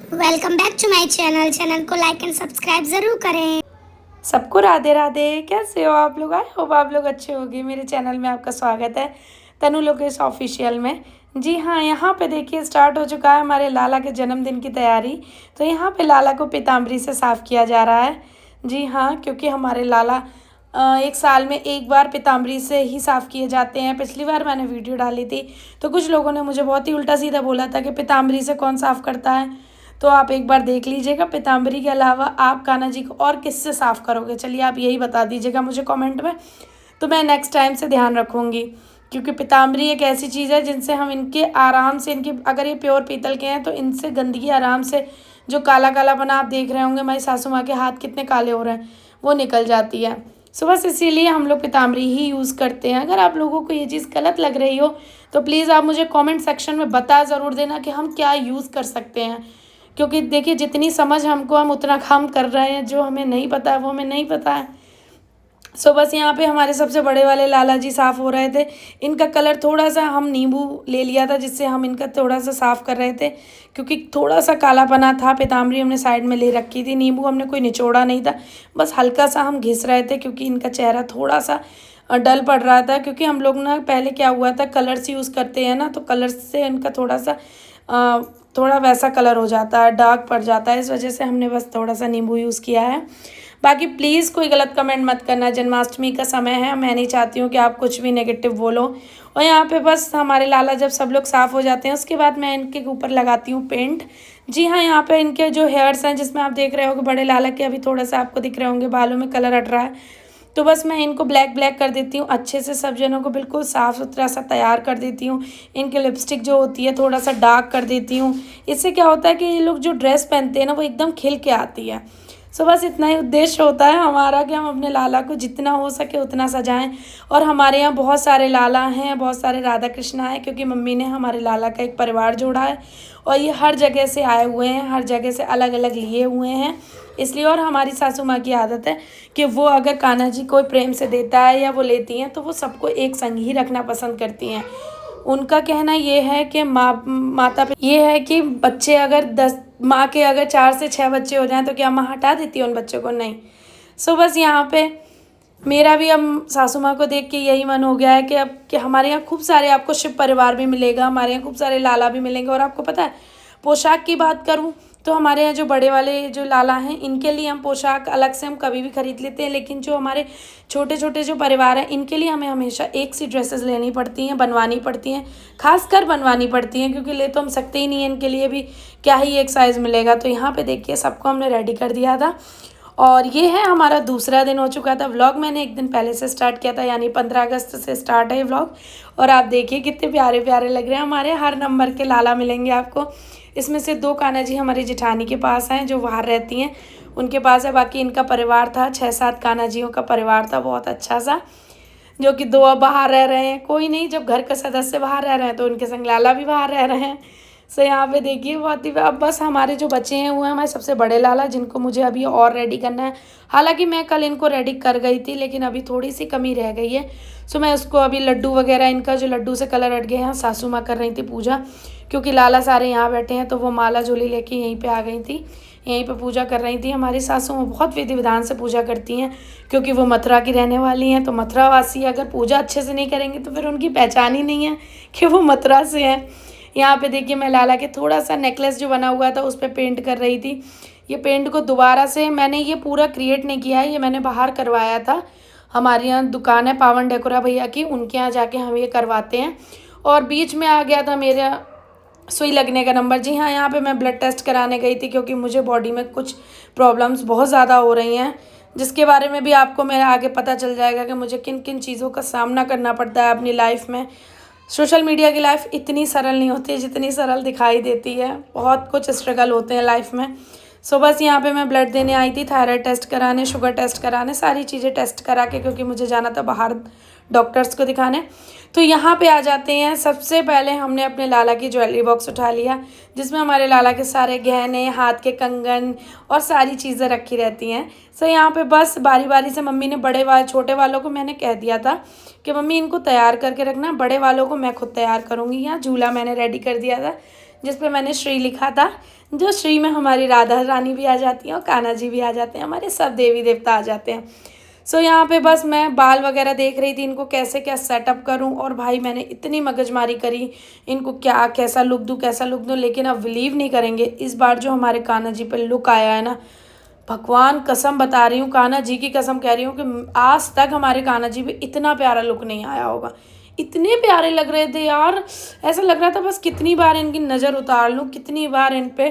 Welcome back to my channel को like and subscribe ज़रूर करें। सबको राधे राधे। कैसे हो आप लोग? आई होप आप लोग अच्छे होंगे। मेरे चैनल में आपका स्वागत है तनु लोकेश ऑफिशियल में। जी हाँ, यहाँ पे देखिए स्टार्ट हो चुका है हमारे लाला के जन्मदिन की तैयारी। तो यहाँ पे लाला को पीताम्बरी से साफ़ किया जा रहा है। जी हाँ, क्योंकि हमारे लाला एक साल में एक बार पीताम्बरी से ही साफ़ किए जाते हैं। पिछली बार मैंने वीडियो डाली थी तो कुछ लोगों ने मुझे बहुत ही उल्टा सीधा बोला था कि पीताम्बरी से कौन साफ़ करता है। तो आप एक बार देख लीजिएगा पीताम्बरी के अलावा आप कान्हा जी को और किससे साफ़ करोगे। चलिए आप यही बता दीजिएगा मुझे कमेंट में, तो मैं नेक्स्ट टाइम से ध्यान रखूँगी। क्योंकि पीताम्बरी एक ऐसी चीज़ है जिनसे हम इनके आराम से इनके अगर ये प्योर पीतल के हैं तो इनसे गंदगी आराम से जो काला काला बना आप देख रहे होंगे हमारी सासू माँ के हाथ कितने काले हो रहे हैं वो निकल जाती है। सो बस इसीलिए हम लोग पीताम्बरी ही यूज़ करते हैं। अगर आप लोगों को ये चीज़ गलत लग रही हो तो प्लीज़ आप मुझे कमेंट सेक्शन में बता ज़रूर देना कि हम क्या यूज़ कर सकते हैं। क्योंकि देखिए जितनी समझ हमको हम उतना काम कर रहे हैं, जो हमें नहीं पता है वो हमें नहीं पता है। सो बस यहाँ पे हमारे सबसे बड़े वाले लाला जी साफ़ हो रहे थे। इनका कलर थोड़ा सा हम नींबू ले लिया था जिससे हम इनका थोड़ा सा साफ़ कर रहे थे, क्योंकि थोड़ा सा कालापना था। पीताम्बरी हमने साइड में ले रखी थी, नींबू हमने कोई निचोड़ा नहीं था, बस हल्का सा हम घिस रहे थे क्योंकि इनका चेहरा थोड़ा सा डल पड़ रहा था। क्योंकि हम लोग ना पहले क्या हुआ था कलर्स यूज़ करते हैं ना, तो कलर्स से इनका थोड़ा सा थोड़ा वैसा कलर हो जाता है, डार्क पड़ जाता है। इस वजह से हमने बस थोड़ा सा नींबू यूज़ किया है। बाकी प्लीज़ कोई गलत कमेंट मत करना, जन्माष्टमी का समय है, मैं नहीं चाहती हूँ कि आप कुछ भी नेगेटिव बोलो। और यहाँ पे बस हमारे लाला जब सब लोग साफ़ हो जाते हैं उसके बाद मैं इनके ऊपर लगाती हूँ पेंट। जी हाँ, यहाँ पे इनके जो हेयर्स हैं जिसमें आप देख रहे हो कि बड़े लाला के अभी थोड़ा सा आपको दिख रहे होंगे बालों में कलर हट रहा है, तो बस मैं इनको ब्लैक ब्लैक कर देती हूँ अच्छे से। सब जनों को बिल्कुल साफ़ सुथरा सा तैयार कर देती हूँ। इनकी लिपस्टिक जो होती है थोड़ा सा डार्क कर देती हूँ। इससे क्या होता है कि ये लोग जो ड्रेस पहनते हैं ना वो एकदम खिल के आती है। सो बस इतना ही उद्देश्य होता है हमारा कि हम अपने लाला को जितना हो सके उतना सजाएं। और हमारे यहाँ बहुत सारे लाला हैं, बहुत सारे राधा कृष्णा हैं, क्योंकि मम्मी ने हमारे लाला का एक परिवार जोड़ा है और ये हर जगह से आए हुए हैं, हर जगह से अलग अलग लिए हुए हैं इसलिए। और हमारी सासू माँ की आदत है कि वो अगर कान्हा जी कोई प्रेम से देता है या वो लेती हैं तो वो सबको एक संग ही रखना पसंद करती हैं। उनका कहना ये है कि माता पे ये है कि बच्चे अगर 10 माँ के अगर 4 से 6 बच्चे हो जाएं तो क्या माँ हटा देती है उन बच्चों को? नहीं। सो बस यहाँ पे मेरा भी अब सासू माँ को देख के यही मन हो गया है कि अब कि हमारे यहाँ खूब सारे आपको शिव परिवार भी मिलेगा, हमारे यहाँ खूब सारे लाला भी मिलेंगे। और आपको पता है पोशाक की बात करूँ तो हमारे यहाँ जो बड़े वाले जो लाला हैं इनके लिए हम पोशाक अलग से हम कभी भी खरीद लेते हैं, लेकिन जो हमारे छोटे छोटे जो परिवार हैं इनके लिए हमें हमेशा एक सी ड्रेसेस लेनी पड़ती हैं, बनवानी पड़ती हैं, खासकर बनवानी पड़ती हैं, क्योंकि ले तो हम सकते ही नहीं हैं। इनके लिए भी क्या ही एक साइज़ मिलेगा। तो यहाँ पे देखिए सबको हमने रेडी कर दिया था और ये है हमारा दूसरा दिन हो चुका था। व्लॉग मैंने एक दिन पहले से स्टार्ट किया था, यानी 15 अगस्त से स्टार्ट है ये व्लॉग। और आप देखिए कितने प्यारे प्यारे लग रहे हैं। हमारे हर नंबर के लाला मिलेंगे आपको। इसमें से 2 कान्हा जी हमारी जेठानी के पास हैं जो बाहर रहती हैं, उनके पास है। बाकी इनका परिवार था 6-7 कान्हा जियों का परिवार था बहुत अच्छा सा, जो कि 2 अब बाहर रह रहे हैं। कोई नहीं, जब घर के सदस्य बाहर रह रहे हैं तो उनके संग लाला भी बाहर रह रहे हैं। सो यहाँ पे देखिए बहुत ही अब बस हमारे जो बच्चे हैं वो हैं हमारे सबसे बड़े लाला, जिनको मुझे अभी और रेडी करना है। हालांकि मैं कल इनको रेडी कर गई थी लेकिन अभी थोड़ी सी कमी रह गई है। सो मैं उसको अभी लड्डू वगैरह इनका जो लड्डू से कलर हट गए हैं, सासू माँ कर रही थी पूजा, क्योंकि लाला सारे यहाँ बैठे हैं तो वो माला झोली लेके यहीं पे आ गई थी, यहीं पे पूजा कर रही थी। हमारी सासू माँ बहुत विधि विधान से पूजा करती हैं क्योंकि वो मथुरा की रहने वाली हैं। तो मथुरा वासी अगर पूजा अच्छे से नहीं करेंगे तो फिर उनकी पहचान ही नहीं है कि वो मथुरा से हैं। यहाँ पे देखिए मैं लाला के थोड़ा सा नेकलेस जो बना हुआ था उस पर पेंट कर रही थी। ये पेंट को दोबारा से मैंने ये पूरा क्रिएट नहीं किया है, ये मैंने बाहर करवाया था। हमारे यहाँ दुकान है पावन डेकोरा भैया की, उनके यहाँ जाके हम ये करवाते हैं। और बीच में आ गया था मेरा सुई लगने का नंबर। जी हाँ, यहाँ पे मैं ब्लड टेस्ट कराने गई थी क्योंकि मुझे बॉडी में कुछ प्रॉब्लम्स बहुत ज़्यादा हो रही हैं, जिसके बारे में भी आपको मेरे आगे पता चल जाएगा कि मुझे किन किन चीज़ों का सामना करना पड़ता है अपनी लाइफ में। सोशल मीडिया की लाइफ इतनी सरल नहीं होती जितनी सरल दिखाई देती है, बहुत कुछ स्ट्रगल होते हैं लाइफ में। सो बस यहाँ पे मैं ब्लड देने आई थी, थायराइड टेस्ट कराने, शुगर टेस्ट कराने, सारी चीज़ें टेस्ट करा के, क्योंकि मुझे जाना था बाहर डॉक्टर्स को दिखाने। तो यहाँ पे आ जाते हैं। सबसे पहले हमने अपने लाला की ज्वेलरी बॉक्स उठा लिया जिसमें हमारे लाला के सारे गहने, हाथ के कंगन और सारी चीज़ें रखी रहती हैं। सो यहाँ पे बस बारी बारी से मम्मी ने छोटे वालों को मैंने कह दिया था कि मम्मी इनको तैयार करके रखना, बड़े वालों को मैं खुद तैयार करूँगी। यहाँ झूला मैंने रेडी कर दिया था जिस पे मैंने श्री लिखा था। जो श्री में हमारी राधा रानी भी आ जाती हैं और कान्हा जी भी आ जाते हैं, हमारे सब देवी देवता आ जाते हैं। सो यहाँ पे बस मैं बाल वगैरह देख रही थी, इनको कैसे क्या सेटअप करूँ। और भाई मैंने इतनी मगजमारी करी, इनको क्या कैसा लुक दूँ कैसा लुक दूँ, लेकिन आप बिलीव नहीं करेंगे इस बार जो हमारे कान्हा जी पे लुक आया है ना, भगवान कसम बता रही हूँ, कान्हा जी की कसम कह रही हूँ कि आज तक हमारे कान्हा जी पे इतना प्यारा लुक नहीं आया होगा। इतने प्यारे लग रहे थे यार, ऐसा लग रहा था बस कितनी बार इनकी नज़र उतार लूँ, कितनी बार इन पे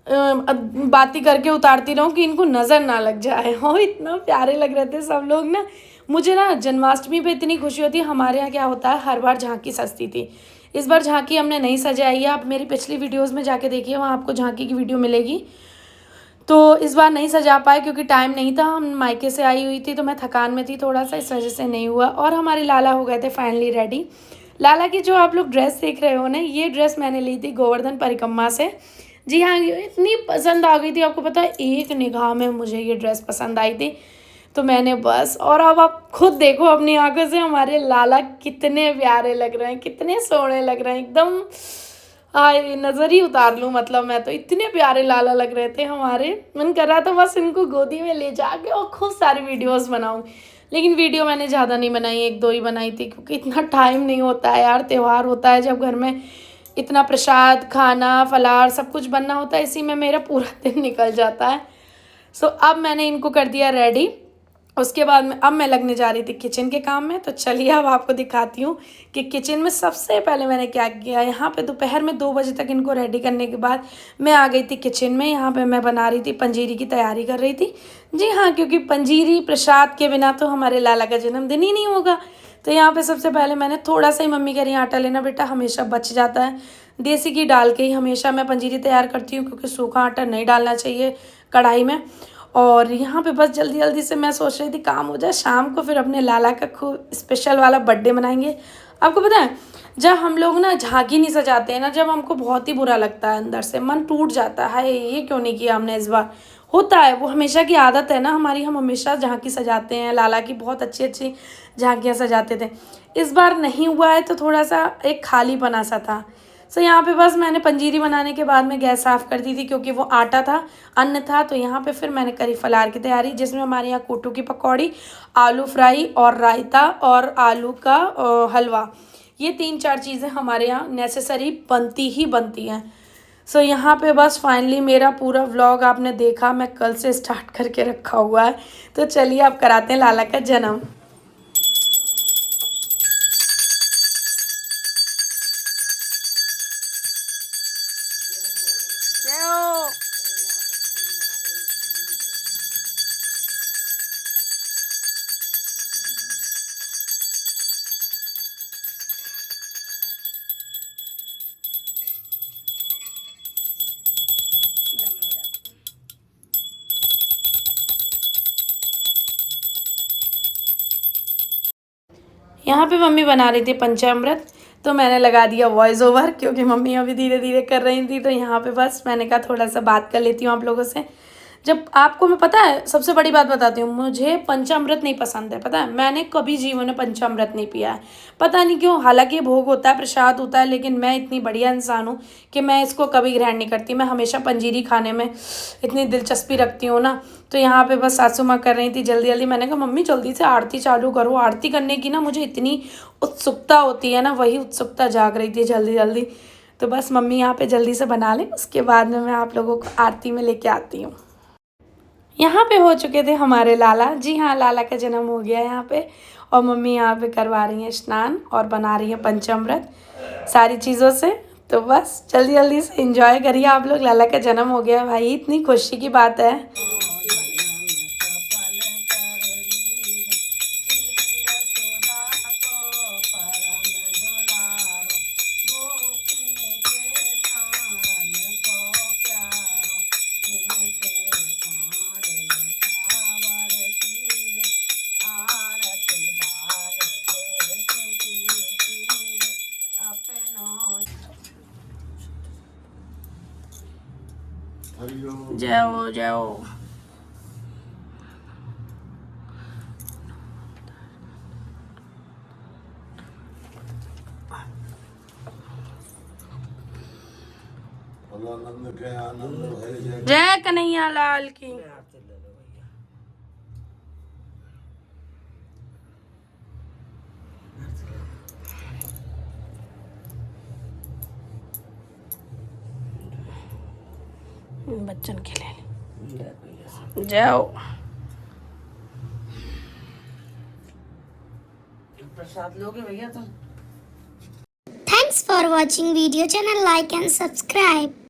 बाती करके उतारती रहूँ कि इनको नज़र ना लग जाए। और इतना प्यारे लग रहे थे सब लोग ना। मुझे ना जन्माष्टमी पे इतनी खुशी होती है। हमारे यहाँ क्या होता है, हर बार झांकी सजती थी, इस बार झांकी हमने नहीं सजाई है। आप मेरी पिछली वीडियोज़ में जाके देखिए, वहाँ आपको झांकी की वीडियो मिलेगी। तो इस बार नहीं सजा पाए क्योंकि टाइम नहीं था, हम मायके से आई हुई थी तो मैं थकान में थी थोड़ा सा, इस वजह से नहीं हुआ। और हमारे लाला हो गए थे फाइनली रेडी। लाला की जो आप लोग ड्रेस देख रहे हो ना, ये ड्रेस मैंने ली थी गोवर्धन परिक्रमा से। जी हाँ, ये इतनी पसंद आ गई थी, आपको पता है एक निगाह में मुझे ये ड्रेस पसंद आई थी तो मैंने बस। और अब आप खुद देखो अपनी आंखों से हमारे लाला कितने प्यारे लग रहे हैं, कितने सोहने लग रहे हैं, एकदम नज़र ही उतार लूँ। मतलब मैं तो, इतने प्यारे लाला लग रहे थे हमारे, मन कर रहा था बस इनको गोदी में ले जाके और खूब सारी वीडियोस बनाऊँ। लेकिन वीडियो मैंने ज़्यादा नहीं बनाई, एक दो ही बनाई थी क्योंकि इतना टाइम नहीं होता है यार। त्यौहार होता है जब घर में, इतना प्रसाद खाना फलार सब कुछ बनना होता है, इसी में मेरा पूरा दिन निकल जाता है। सो अब मैंने इनको कर दिया रेडी। उसके बाद में अब मैं लगने जा रही थी किचन के काम में। तो चलिए अब आपको दिखाती हूँ कि किचन में सबसे पहले मैंने क्या किया। यहाँ पे दोपहर में 2 बजे तक इनको रेडी करने के बाद मैं आ गई थी किचन में। यहाँ पे मैं बना रही थी पंजीरी की तैयारी कर रही थी। जी हाँ, क्योंकि पंजीरी प्रसाद के बिना तो हमारे लाला का जन्मदिन ही नहीं होगा। तो यहाँ पे सबसे पहले मैंने थोड़ा सा ही, मम्मी कह रही आटा लेना बेटा, हमेशा बच जाता है, देसी घी डाल के ही हमेशा मैं पंजीरी तैयार करती हूँ क्योंकि सूखा आटा नहीं डालना चाहिए कढ़ाई में। और यहाँ पे बस जल्दी जल्दी से मैं सोच रही थी काम हो जाए, शाम को फिर अपने लाला का खूब स्पेशल वाला बर्थडे मनाएंगे। आपको पता है जब हम लोग ना झांकी नहीं सजाते हैं ना, जब हमको बहुत ही बुरा लगता है, अंदर से मन टूट जाता है, ये क्यों नहीं किया हमने इस बार। होता है, वो हमेशा की आदत है ना हमारी, हम हमेशा झांकी सजाते हैं, लाला की बहुत अच्छी अच्छी झांकियाँ सजाते थे। इस बार नहीं हुआ है तो थोड़ा सा एक खालीपना सा था। सो यहाँ पे बस मैंने पंजीरी बनाने के बाद में गैस साफ़ कर दी थी क्योंकि वो आटा था, अन्न था। तो यहाँ पे फिर मैंने करी फलार की तैयारी, जिसमें हमारे यहाँ कोटू की पकौड़ी, आलू फ्राई और रायता और आलू का हलवा, ये 3-4 चीज़ें हमारे यहाँ नेसेसरी बनती ही बनती हैं। सो यहाँ पे बस फाइनली मेरा पूरा व्लॉग आपने देखा, मैं कल से स्टार्ट करके रखा हुआ है। तो चलिए अब कराते हैं लाला का जन्म। यहाँ पे मम्मी बना रही थी पंचामृत, तो मैंने लगा दिया वॉइस ओवर क्योंकि मम्मी अभी धीरे धीरे कर रही थी। तो यहाँ पे बस मैंने कहा थोड़ा सा बात कर लेती हूँ आप लोगों से। जब आपको मैं, पता है सबसे बड़ी बात बताती हूँ, मुझे पंचामृत नहीं पसंद है। पता है मैंने कभी जीवन में पंचामृत नहीं पिया है, पता नहीं क्यों। हालांकि ये भोग होता है, प्रसाद होता है, लेकिन मैं इतनी बढ़िया इंसान हूँ कि मैं इसको कभी ग्रहण नहीं करती। मैं हमेशा पंजीरी खाने में इतनी दिलचस्पी रखती हूँ ना। तो यहाँ पे बस सासू माँ कर रही थी जल्दी जल्दी। मैंने कहा मम्मी जल्दी से आरती चालू करो। आरती करने की ना मुझे इतनी उत्सुकता होती है ना, वही उत्सुकता जाग रही थी जल्दी जल्दी। तो बस मम्मी यहाँ पे जल्दी से बना लें, उसके बाद में मैं आप लोगों को आरती में लेके आती हूँ। यहाँ पे हो चुके थे हमारे लाला। जी हाँ, लाला का जन्म हो गया यहाँ पे। और मम्मी यहाँ पे करवा रही हैं स्नान और बना रही हैं पंचामृत सारी चीज़ों से। तो बस जल्दी जल्दी से एंजॉय करिए आप लोग, लाला का जन्म हो गया भाई, इतनी खुशी की बात है। जय हो जय हो। जय कन्हैया लाल की। बच्चन के ले जाओ। प्रसाद लोगे भैया तुम? Thanks for watching video channel, like and subscribe.